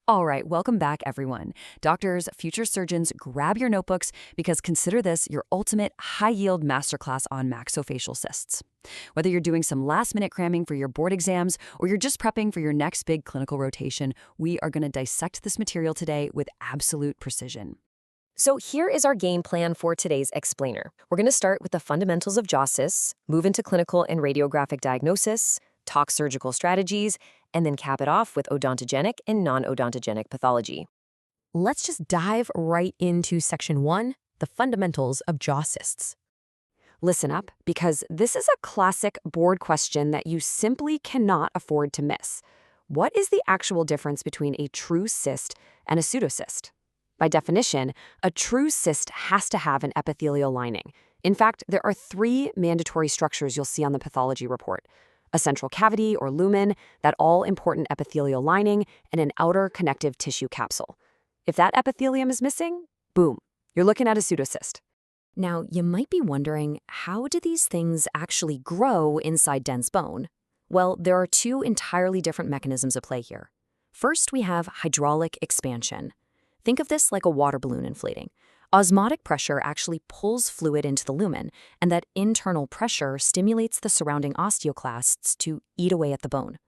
All right, welcome back, everyone. Doctors, future surgeons, grab your notebooks because consider this your ultimate high-yield masterclass on maxillofacial cysts. Whether you're doing some last-minute cramming for your board exams or you're just prepping for your next big clinical rotation, we are going to dissect this material today with absolute precision. So here is our game plan for today's explainer. We're going to start with the fundamentals of jaw cysts, move into clinical and radiographic diagnosis, talk surgical strategies, and then cap it off with odontogenic and non-odontogenic pathology. Let's just dive right into Section 1, the fundamentals of jaw cysts. Listen up, because this is a classic board question that you simply cannot afford to miss. What is the actual difference between a true cyst and a pseudocyst? By definition, a true cyst has to have an epithelial lining. In fact, there are 3 mandatory structures you'll see on the pathology report: a central cavity or lumen, that all-important epithelial lining, and an outer connective tissue capsule. If that epithelium is missing, boom, you're looking at a pseudocyst. Now, you might be wondering, how do these things actually grow inside dense bone? Well, there are 2 entirely different mechanisms at play here. First, we have hydraulic expansion. Think of this like a water balloon inflating. Osmotic pressure actually pulls fluid into the lumen, and that internal pressure stimulates the surrounding osteoclasts to eat away at the bone.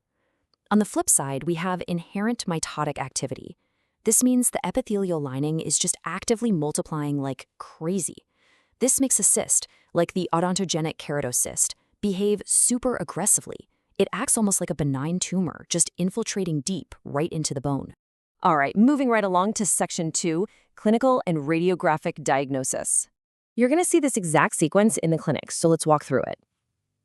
On the flip side, we have inherent mitotic activity. This means the epithelial lining is just actively multiplying like crazy. This makes a cyst, like the odontogenic keratocyst, behave super aggressively. It acts almost like a benign tumor, just infiltrating deep right into the bone. All right, moving right along to Section 2, clinical and radiographic diagnosis. You're going to see this exact sequence in the clinic, so let's walk through it.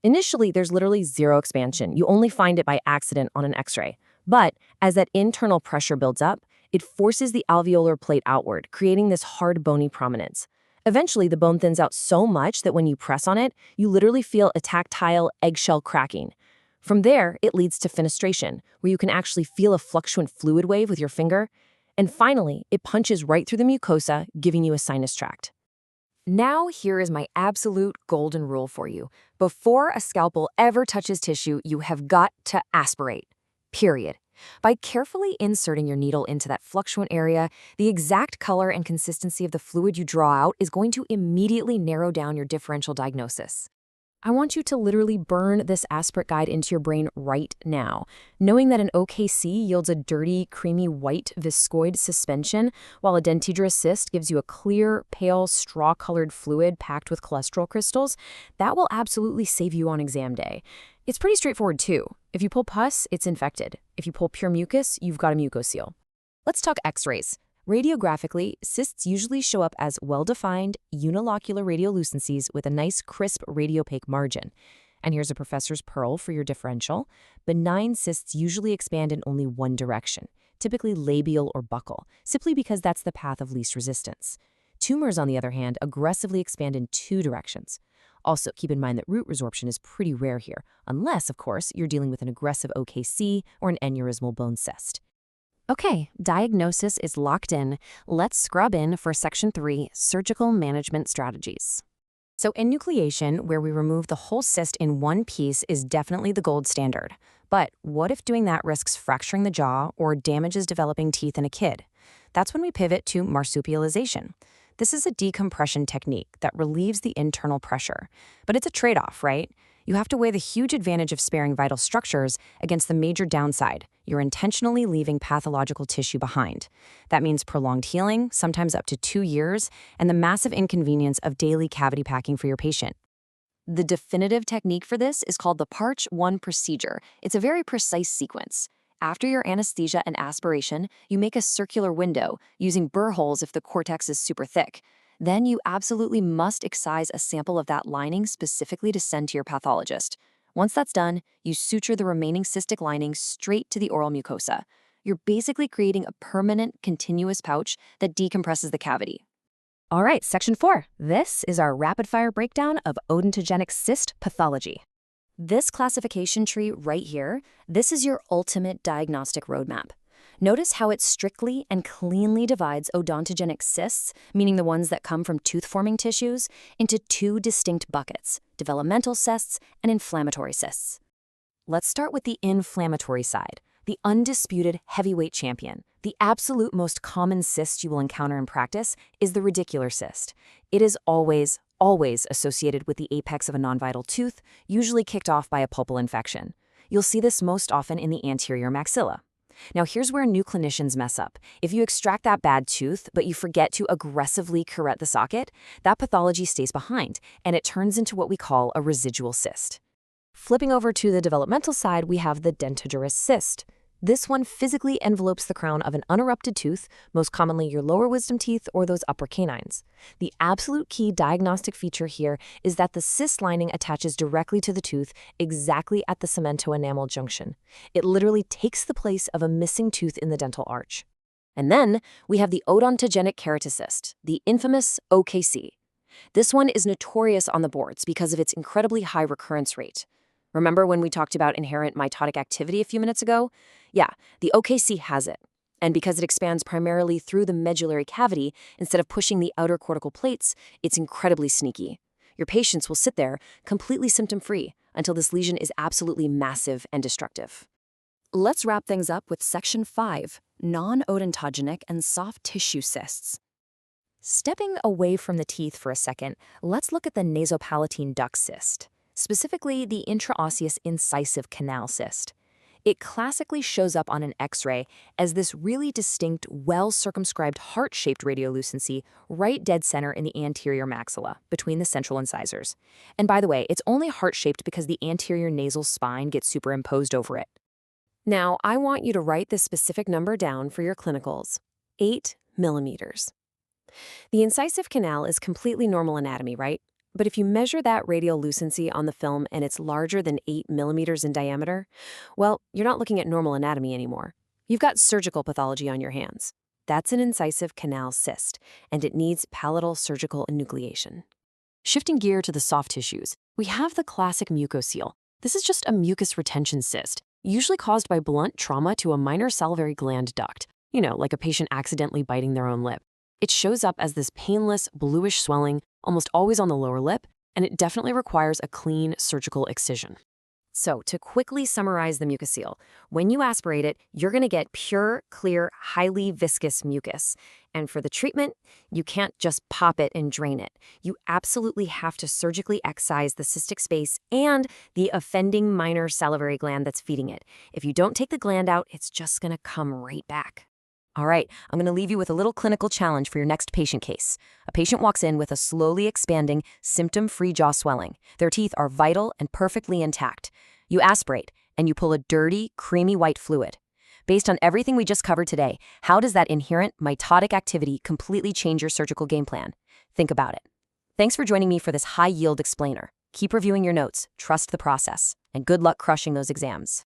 Initially, there's literally zero expansion. You only find it by accident on an X-ray. But as that internal pressure builds up, it forces the alveolar plate outward, creating this hard bony prominence. Eventually, the bone thins out so much that when you press on it, you literally feel a tactile eggshell cracking. From there, it leads to fenestration, where you can actually feel a fluctuant fluid wave with your finger. And finally, it punches right through the mucosa, giving you a sinus tract. Now, here is my absolute golden rule for you. Before a scalpel ever touches tissue, you have got to aspirate. Period. By carefully inserting your needle into that fluctuant area, the exact color and consistency of the fluid you draw out is going to immediately narrow down your differential diagnosis. I want you to literally burn this aspirate guide into your brain right now, knowing that an OKC yields a dirty, creamy white viscoid suspension, while a dentigerous cyst gives you a clear, pale, straw-colored fluid packed with cholesterol crystals. That will absolutely save you on exam day. It's pretty straightforward too. If you pull pus, it's infected. If you pull pure mucus, you've got a mucocele. Let's talk X-rays. Radiographically, cysts usually show up as well-defined, unilocular radiolucencies with a nice, crisp radiopaque margin. And here's a professor's pearl for your differential. Benign cysts usually expand in only one direction, typically labial or buccal, simply because that's the path of least resistance. Tumors, on the other hand, aggressively expand in 2 directions. Also, keep in mind that root resorption is pretty rare here, unless, of course, you're dealing with an aggressive OKC or an aneurysmal bone cyst. Okay, diagnosis is locked in. Let's scrub in for Section 3, surgical management strategies. So enucleation, where we remove the whole cyst in one piece, is definitely the gold standard. But what if doing that risks fracturing the jaw or damages developing teeth in a kid? That's when we pivot to marsupialization. This is a decompression technique that relieves the internal pressure. But it's a trade-off, right? You have to weigh the huge advantage of sparing vital structures against the major downside. You're intentionally leaving pathological tissue behind. That means prolonged healing, sometimes up to 2 years, and the massive inconvenience of daily cavity packing for your patient. The definitive technique for this is called the Parch 1 procedure. It's a very precise sequence. After your anesthesia and aspiration, you make a circular window, using burr holes if the cortex is super thick. Then you absolutely must excise a sample of that lining specifically to send to your pathologist. Once that's done, you suture the remaining cystic lining straight to the oral mucosa. You're basically creating a permanent, continuous pouch that decompresses the cavity. All right, Section 4. This is our rapid-fire breakdown of odontogenic cyst pathology. This classification tree right here, this is your ultimate diagnostic roadmap. Notice how it strictly and cleanly divides odontogenic cysts, meaning the ones that come from tooth-forming tissues, into 2 distinct buckets: developmental cysts and inflammatory cysts. Let's start with the inflammatory side. the undisputed heavyweight champion. The absolute most common cyst you will encounter in practice is the radicular cyst. It is always associated with the apex of a non-vital tooth, usually kicked off by a pulpal infection. You'll see this most often in the anterior maxilla. Now here's where new clinicians mess up. If you extract that bad tooth, but you forget to aggressively correct the socket, that pathology stays behind, and it turns into what we call a residual cyst. Flipping over to the developmental side, we have the dentigerous cyst. This one physically envelopes the crown of an unerupted tooth, most commonly your lower wisdom teeth or those upper canines. The absolute key diagnostic feature here is that the cyst lining attaches directly to the tooth, exactly at the cemento-enamel junction. It literally takes the place of a missing tooth in the dental arch. And then we have the odontogenic keratocyst, the infamous OKC. This one is notorious on the boards because of its incredibly high recurrence rate. Remember when we talked about inherent mitotic activity a few minutes ago? Yeah, the OKC has it. And because it expands primarily through the medullary cavity instead of pushing the outer cortical plates, it's incredibly sneaky. Your patients will sit there completely symptom-free until this lesion is absolutely massive and destructive. Let's wrap things up with Section 5, non-odontogenic and soft tissue cysts. Stepping away from the teeth for a second, let's look at the nasopalatine duct cyst, specifically the intraosseous incisive canal cyst. It classically shows up on an X-ray as this really distinct, well-circumscribed heart-shaped radiolucency right dead center in the anterior maxilla, between the central incisors. And by the way, it's only heart-shaped because the anterior nasal spine gets superimposed over it. Now, I want you to write this specific number down for your clinicals. 8 millimeters. The incisive canal is completely normal anatomy, right? But if you measure that radiolucency on the film and it's larger than 8 millimeters in diameter, well, you're not looking at normal anatomy anymore. You've got surgical pathology on your hands. That's an incisive canal cyst, and it needs palatal surgical enucleation. Shifting gear to the soft tissues, we have the classic mucocele. This is just a mucus retention cyst, usually caused by blunt trauma to a minor salivary gland duct, like a patient accidentally biting their own lip. It shows up as this painless, bluish swelling, almost always on the lower lip, and it definitely requires a clean surgical excision. So, to quickly summarize the mucocele, when you aspirate it, you're going to get pure, clear, highly viscous mucus. And for the treatment, you can't just pop it and drain it. You absolutely have to surgically excise the cystic space and the offending minor salivary gland that's feeding it. If you don't take the gland out, it's just going to come right back. All right, I'm going to leave you with a little clinical challenge for your next patient case. A patient walks in with a slowly expanding, symptom-free jaw swelling. Their teeth are vital and perfectly intact. You aspirate, and you pull a dirty, creamy white fluid. Based on everything we just covered today, how does that inherent mitotic activity completely change your surgical game plan? Think about it. Thanks for joining me for this high-yield explainer. Keep reviewing your notes, trust the process, and good luck crushing those exams.